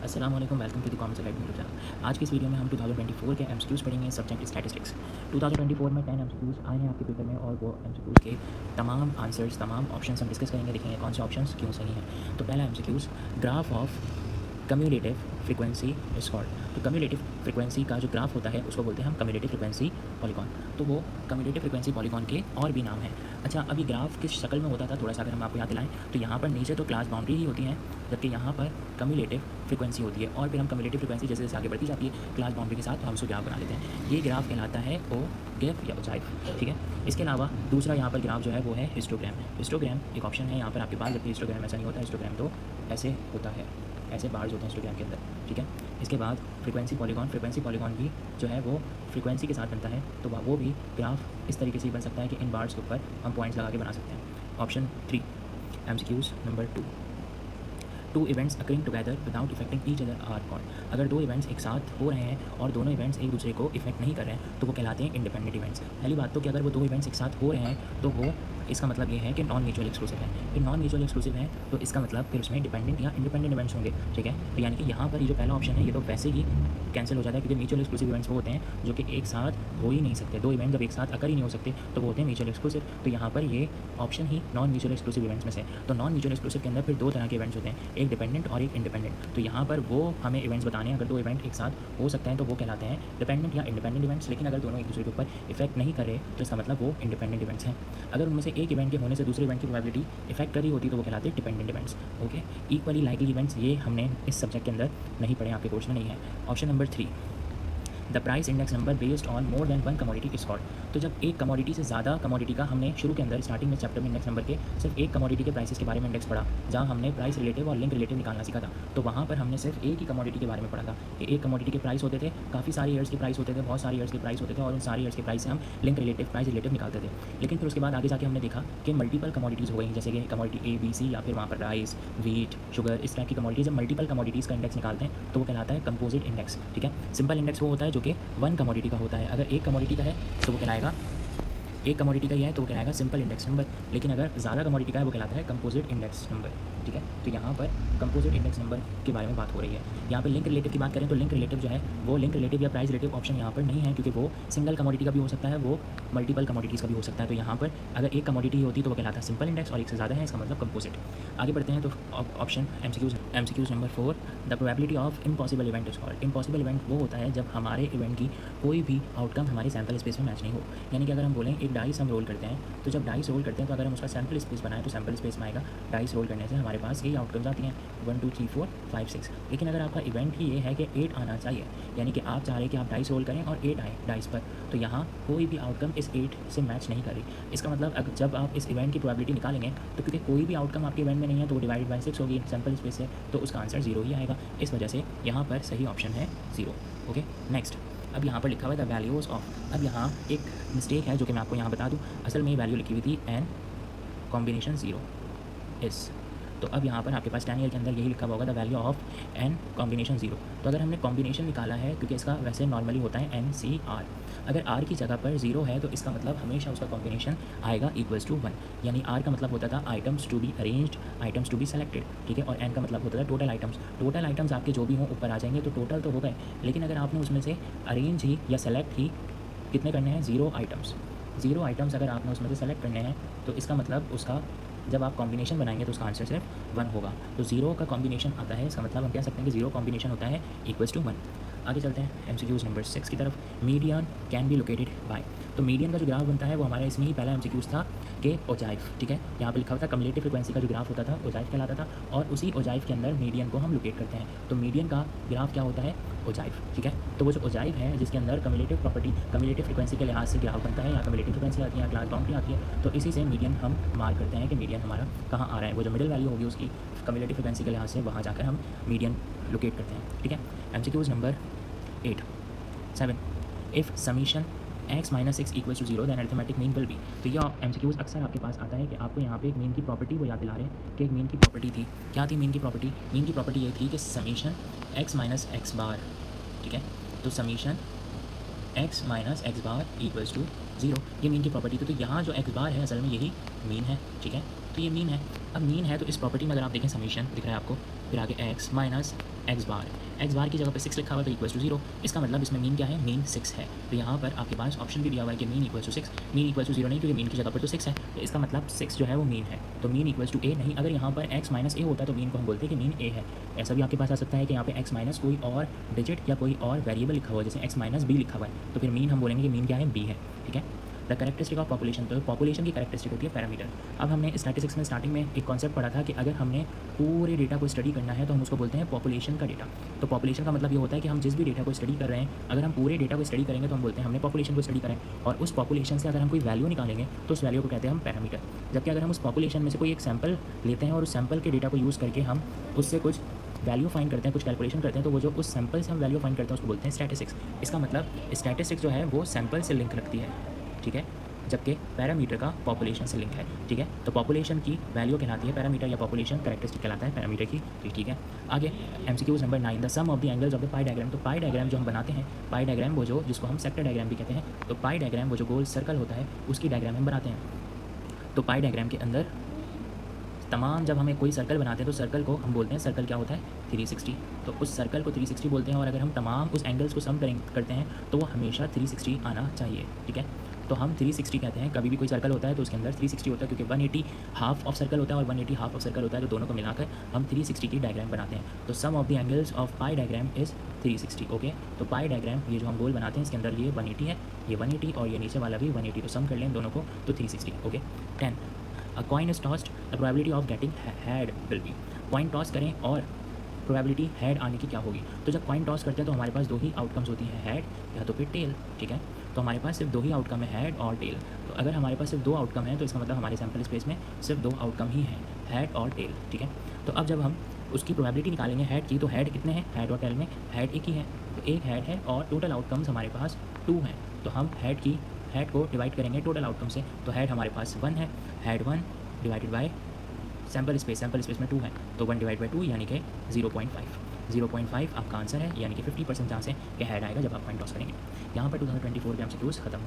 अस्सलाम वालेकुम, welcome to the commerce academy YouTube channel. आज की इस वीडियो में हम 2024 के एमसीक्यूज़ पढ़ेंगे सब्जेक्ट स्टैटिस्टिक्स। 2024 में 10 एमसीक्यूज़ आए हैं आपके पेपर में और वो एमसीक्यूज़ के तमाम आंसर्स, तमाम ऑप्शंस हम डिस्कस करेंगे, देखेंगे कौन से ऑप्शंस क्यों सही हैं। तो पहला MCQs, graph of cumulative frequency is called. तो कम्यूलेटिव फ्रीक्वेंसी का जो ग्राफ होता है उसको बोलते हैं हम कम्यूलेटिव फ्रीक्वेंसी पॉलीगॉन। तो वो कम्यूलेटिव फ्रीक्वेंसी पॉलीगॉन के और भी नाम हैं। अच्छा, अभी ग्राफ किस शक्ल में होता था थोड़ा सा अगर हम आपको याद दिलाएं तो यहाँ पर नीचे तो क्लास बाउंड्री ही होती है, जबकि यहाँ पर कम्यूलेटिव फ्रीक्वेंसी होती है और फिर हम कम्यूलेटिव फ्रीक्वेंसी जैसे जैसे आगे बढ़ती जाती है क्लास बाउंड्री के साथ तो हम उसको ग्राफ बना लेते हैं। ये ग्राफ कहलाता है ओ गेफ या ऊंचाई, ठीक है। इसके अलावा दूसरा यहाँ पर ग्राफ जो है वो है हिस्टोग्राम। हिस्टोग्राम एक ऑप्शन है यहाँ पर आपके पास, जबकि हिस्टोग्राम ऐसा नहीं होता। हिस्टोग्राम तो ऐसे होता है, ऐसे बार्स होते हैं हिस्टोग्राम के अंदर, ठीक है। इसके बाद फ्रीक्वेंसी पॉलीगॉन। फ्रीक्वेंसी पॉलीगॉन भी जो है वो फ्रीक्वेंसी के साथ बनता है, तो वो भी ग्राफ इस तरीके से बन सकता है कि इन बार्स के ऊपर हम पॉइंट्स लगा के बना सकते हैं। Option 3 MCQs number 2, two events occurring together without affecting each other are called. अगर दो इवेंट्स एक साथ हो रहे हैं और दोनों इवेंट्स एक दूसरे को इफेक्ट नहीं कर रहे हैं तो वो कहलाते हैं इंडिपेंडेंट इवेंट्स। पहली बात तो कि अगर वो दो इवेंट्स एक साथ हो रहे हैं तो वो इसका मतलब ये है कि नॉन म्यूचुअल एक्सक्लूसिव है। फिर नॉन म्यूचुअल एक्सक्लूसिव है तो इसका मतलब फिर उसमें डिपेंडेंट या इंडिपेंडेंट इवेंट्स होंगे, ठीक है। तो यानी कि यहाँ पर ये जो पहला ऑप्शन है ये तो वैसे ही कैंसिल हो जाता है, क्योंकि म्यूचुअल एक्सक्लूसिव इवेंट्स वो होते हैं जो कि एक साथ हो ही नहीं सकते। दो इवेंट जब एक साथ अकर ही नहीं हो सकते तो वो होते हैं म्यूचुअल एक्सक्लूसिव। तो यहाँ पर ये ऑप्शन ही नॉन म्यूचुअल एक्सक्लूसिव इवेंट्स में से। तो नॉन म्यूचुअल एक्सक्लूसिव के अंदर फिर दो तरह के इवेंट्स होते हैं, एक डिपेंडेंट और एक इंडिपेंडेंट। तो यहाँ पर वो हमें इवेंट्स बताने हैं, अगर दो इवेंट एक साथ हो सकते हैं तो वो कहलाते हैं डिपेंडेंट या इंडिपेंडेंट इवेंट्स। लेकिन अगर दोनों एक दूसरे के ऊपर इफेक्ट नहीं कर रहे तो इसका मतलब वो इंडिपेंडेंट इवेंट्स हैं। अगर उनमें से एक इवेंट के होने से दूसरे इवेंट की प्रोबेबिलिटी इफेक्ट कर रही होती तो वो कहलाते हैं dependent events. Okay, equally likely events ये हमने इस सब्जेक्ट के अंदर नहीं पढ़े, आपके कोर्स में नहीं है। Option number 3, the price index number based on more than one commodity is called. तो जब एक कमोडिटी से ज़्यादा कमोडिटी का हमने शुरू के अंदर स्टार्टिंग में चैप्टर में इंडेक्स नंबर के सिर्फ एक कमोडिटी के प्राइसेस के बारे में इंडेक्स पढ़ा, जहाँ हमने प्राइस रिलेटिव और लिंक रिलेटिव निकालना सीखा था, तो वहाँ पर हमने सिर्फ एक ही कमोडिटी के बारे में पढ़ा था कि एक कमोडिटी के प्राइस होते थे, काफ़ी सारे ईयर्स के प्राइस होते थे, बहुत सारे ईयर्स के प्राइस होते थे और उन सारे ईयर्स के प्राइस से हम लिंक रिलेटिव प्राइस रिलेटिव निकालते थे। लेकिन फिर उसके बाद आगे जाके हमने देखा कि मल्टीपल कमोडिटीज़ हो गई, जैसे कि कमोडिटी ए बी सी या फिर वहाँ पर राइस, व्हीट, शुगर, इस टाइप की कमोडिटी जब मल्टीपल कमोडिटीज़ का इंडेक्स निकालते हैं तो वो कहलाता है कंपोजिट इंडेक्स, ठीक है। सिंपल इंडेक्स वो होता है जो कि वन कमोडिटी का होता है। अगर एक कमोडिटी का है तो वो कहलाएगा, एक कमोडिटी का ही है तो वो कहलाएगा सिंपल इंडेक्स नंबर। लेकिन अगर ज़्यादा कमोडिटी का है वो कहलाता है कंपोजिट इंडेक्स नंबर, ठीक है। तो यहाँ पर कंपोजिट इंडेक्स नंबर के बारे में बात हो रही है। यहाँ पे लिंक रिलेटिव की बात करें तो लिंक रिलेटिव जो है वो लिंक रिलेटिव या प्राइस रिलेटिव ऑप्शन यहाँ पर नहीं है, क्योंकि वो सिंगल कमोडिटी का भी हो सकता है, वो मल्टीपल कमोडिटीज़ का भी हो सकता है। तो यहाँ पर अगर एक कमोडिटी होती तो वो कहलाता है सिंपल इंडेक्स और एक से ज़्यादा है इसका मतलब कंपोजिट। आगे बढ़ते हैं तो option MCQs number 4, the probability of impossible event is called. Impossible event वो होता है जब हमारे इवेंट की कोई भी आउटकम हमारे सैम्पल स्पेस में मैच नहीं हो। यानी कि अगर हम बोलें एक डाइस हम रोल करते हैं, तो जब डाइस रोल करते हैं तो अगर हम उसका सैम्पल स्पेस बनाएं तो सैम्पल स्पेस में आएगा डाइस रोल करने से हमारे पास यही आउटकम्स आती हैं 1 2 3 4 5 6। लेकिन अगर आपका इवेंट ही ये है कि 8 आना चाहिए, यानी कि आप चाह रहे हैं कि आप डाइस रोल करें और 8 आए डाइस पर, तो यहाँ कोई भी आउटकम इस 8 से मैच नहीं कर रही। इसका मतलब अगर जब आप इस इवेंट की प्रोबेबिलिटी निकालेंगे तो क्योंकि कोई भी आउटकम आपके इवेंट में नहीं है तो वो डिवाइडेड बाई 6 होगी सैम्पल स्पेस से, तो उसका आंसर 0 ही आएगा। इस वजह से यहाँ पर सही ऑप्शन है 0। Okay, next. अब यहाँ पर लिखा हुआ है द वैल्यूज़ ऑफ। अब यहाँ एक मिस्टेक है जो कि मैं आपको यहाँ बता दूँ। असल में ये वैल्यू लिखी हुई थी एन कॉम्बिनेशन 0 इस, तो अब यहाँ पर आपके पास 10 ईयर के अंदर यही लिखा हुआ होगा the value of n combination 0। तो अगर हमने कॉम्बिनेशन निकाला है, क्योंकि इसका वैसे नॉर्मली होता है एन सी आर, अगर आर की जगह पर 0 है तो इसका मतलब हमेशा उसका कॉम्बिनेशन आएगा इक्वल्स टू 1। यानी आर का मतलब होता था items to be arranged, items to be selected, ठीक है। और एन का मतलब होता था टोटल आइटम्स। टोटल आइटम्स आपके जो भी हों ऊपर आ जाएंगे तो टोटल तो हो गए, लेकिन अगर आपने उसमें से अरेंज ही या सेलेक्ट ही कितने करने हैं, 0 आइटम्स। 0 आइटम्स अगर आपने उसमें से सेलेक्ट करने हैं तो इसका मतलब उसका जब आप कॉम्बिनेशन बनाएंगे तो उसका आंसर सिर्फ 1 होगा। तो 0 का कॉम्बिनेशन आता है, इसका मतलब हम कह सकते हैं कि 0 कॉम्बिनेशन होता है इक्वल्स टू 1। आगे चलते हैं एमसीक्यूज़ नंबर 6 की तरफ। Median can be located by. तो मीडियन का जो ग्राफ बनता है वो हमारा इसमें ही पहला एमसीक्यूज़ था कि ओजाइव, ठीक है। यहाँ पे लिखा हुआ था कम्युलेटिव फ्रीक्वेंसी का जो ग्राफ होता था ओजाइव कहलाता था, और उसी ओजाइव के अंदर मीडियन को हम लोकेट करते हैं। तो मीडियन का ग्राफ क्या होता है, ओजाइव, ठीक है। तो वो जो ओजाइव है जिसके अंदर कम्युलेटिव प्रॉपर्टी, कम्युलेटिव फ्रीक्वेंसी के लिहाज से ग्राफ बनता है, या कम्युलेटिव फ्रीक्वेंसी आती है या क्लास बाउंड्री आती है, तो इसी से मीडियन हम मार्क करते हैं कि मीडियन हमारा कहाँ आ रहा है। वो जो मिडिल वैल्यू होगी उसकी कम्युलेटिव फ्रीक्वेंसी के लिहाज से वहाँ जाकर हम मीडियन लोकेट करते हैं, ठीक है। MCQs number 7, if summation x minus x equals to 0 then arithmetic mean will be. तो यह एमसीक्यूज़ अक्सर आपके पास आता है कि आपको यहाँ पे एक मीन की प्रॉपर्टी वो याद दिला रहे हैं कि एक मीन की प्रॉपर्टी थी। क्या थी मीन की प्रॉपर्टी? मीन की प्रॉपर्टी ये थी कि summation x minus x bar, ठीक है। तो summation x minus x bar equals to 0, ये मीन की प्रॉपर्टी थी। तो यहाँ जो x बार है असल में यही मीन है, ठीक है। तो ये मीन है। अब मीन है तो इस प्रॉपर्टी में अगर आप देखें समीशन दिख रहा है आपको, फिर आगे एक्स माइनस एक्स बार की जगह पे 6 लिखा हुआ है तो इक्वल्स टू 0। इसका मतलब इसमें मीन क्या है, मीन 6 है। तो यहाँ पर आपके पास ऑप्शन भी दिया हुआ है कि mean equals to 6, mean equals to 0 नहीं, क्योंकि मीन की जगह पर तो 6 है, तो इसका मतलब 6 जो है वो मीन है। तो मीन इक्वल्स टू ए नहीं, अगर यहाँ पर एक्स माइनस ए होता तो मीन को हम बोलते हैं कि मीन ए है। ऐसा भी आपके पास आ सकता है कि यहाँ पे एक्स माइनस कोई और डिजिट या कोई और वेरिएबल लिखा हुआ है, जैसे एक्स माइनस बी लिखा हुआ है, तो फिर मीन हम बोलेंगे कि मीन क्या है, बी है। ठीक है। द कैरेक्टरिस्टिक ऑफ पॉपुलेशन, तो पॉपुलेशन की कैरेक्टरिस्टिक होती है पैरामीटर। अब हमने स्टैटिस्टिक्स में स्टार्टिंग में एक कॉन्सेप्ट पढ़ा था कि अगर हमने पूरे डेटा को स्टडी करना है तो हम उसको बोलते हैं पॉपुलेशन का डेटा। तो पॉपुलेशन का मतलब ये होता है कि हम जिस भी डेटा को स्टडी कर रहे हैं, अगर हम पूरे डेटा को स्टडी करेंगे तो हम बोलते हैं हमने पॉपुलेशन को स्टडी करें, और उस पॉपुलेशन से अगर हम कोई वैल्यू निकालेंगे तो उस वैल्यू को कहते हैं हम पैरामीटर। जबकि अगर हम उस पॉपुलेशन में से कोई एक सैंपल लेते हैं और उस सैंपल के डेटा को यूज़ करके हम उससे कुछ वैल्यू फाइंड करते हैं, कुछ कैलकुलेशन करते हैं, तो वो जो उस सैंपल से हम वैल्यू फाइंड करते हैं उसको बोलते हैं स्टैटिस्टिक्स। इसका मतलब स्टैटिस्टिक्स जो है वो सैंपल से लिंक रखती है। ठीक है। जबकि पैरामीटर का पॉपुलेशन से लिंक है। ठीक है। तो पॉपुलेशन की वैल्यू कहलाती है पैरामीटर, या पॉपुलेशन कैरेक्टरिस्टिक कहलाता है पैरामीटर की। ठीक है। आगे MCQs number 9, the sum of the angles of the pie diagram. तो पाई डायग्राम जो हम बनाते हैं, पाई डायग्राम वो जो जिसको हम सेक्टर डायग्राम भी कहते हैं, तो पाई डायग्राम वो जो गोल सर्कल होता है उसकी डायग्राम हम बनाते हैं। तो पाई डायग्राम के अंदर तमाम जब हमें कोई सर्कल बनाते हैं तो सर्कल को हम बोलते हैं, सर्कल क्या होता है 360, तो उस सर्कल को 360 बोलते हैं। और अगर हम तमाम उस एंगल्स को सम करते हैं तो वो हमेशा 360 आना चाहिए। ठीक है। तो हम 360 कहते हैं, कभी भी कोई सर्कल होता है तो उसके अंदर 360 होता है, क्योंकि 180 हाफ ऑफ सर्कल होता है और 180 हाफ ऑफ सर्कल होता है, तो दोनों को मिलाकर हम 360 की डायग्राम बनाते हैं। तो sum of the angles of pie diagram is 360। Okay. तो पाई डायग्राम ये जो हम गोल बनाते हैं इसके अंदर ये 180 है, ये 180 और ये नीचे वाला भी 180, तो सम कर लें दोनों को तो 360। Okay. 10, a coin is tossed, the probability of getting head will be. Coin toss करें और प्रोबेबिलिटी हेड आने की क्या होगी। तो जब कॉइन टॉस करते हैं तो हमारे पास दो ही आउटकम्स होती हैं, हेड या तो फिर टेल। ठीक है। तो हमारे पास सिर्फ दो ही आउटकम है, हेड और टेल। तो अगर हमारे पास सिर्फ दो आउटकम है तो इसका मतलब हमारे सैम्पल स्पेस में सिर्फ दो आउटकम ही हैं, हेड और टेल। ठीक है। तो अब जब हम उसकी प्रोबेबिलिटी निकालेंगे हेड की, तो हेड कितने हैं, हेड और टेल में हेड एक ही है, तो एक हेड है और टोटल आउटकम्स हमारे पास 2 हैं। तो हम हेड को डिवाइड करेंगे टोटल आउटकम से, तो हेड हमारे पास 1 है, head 1 divided by sample space में 2 है, तो 1 डिवाइड बाई 2 यानी कि 0.5 आपका आंसर है, यानी कि 50% चांस है कि हेड आएगा जब आप कॉइन टॉस करेंगे। यहाँ पर 2024 के एमसीक्यूज खत्म हो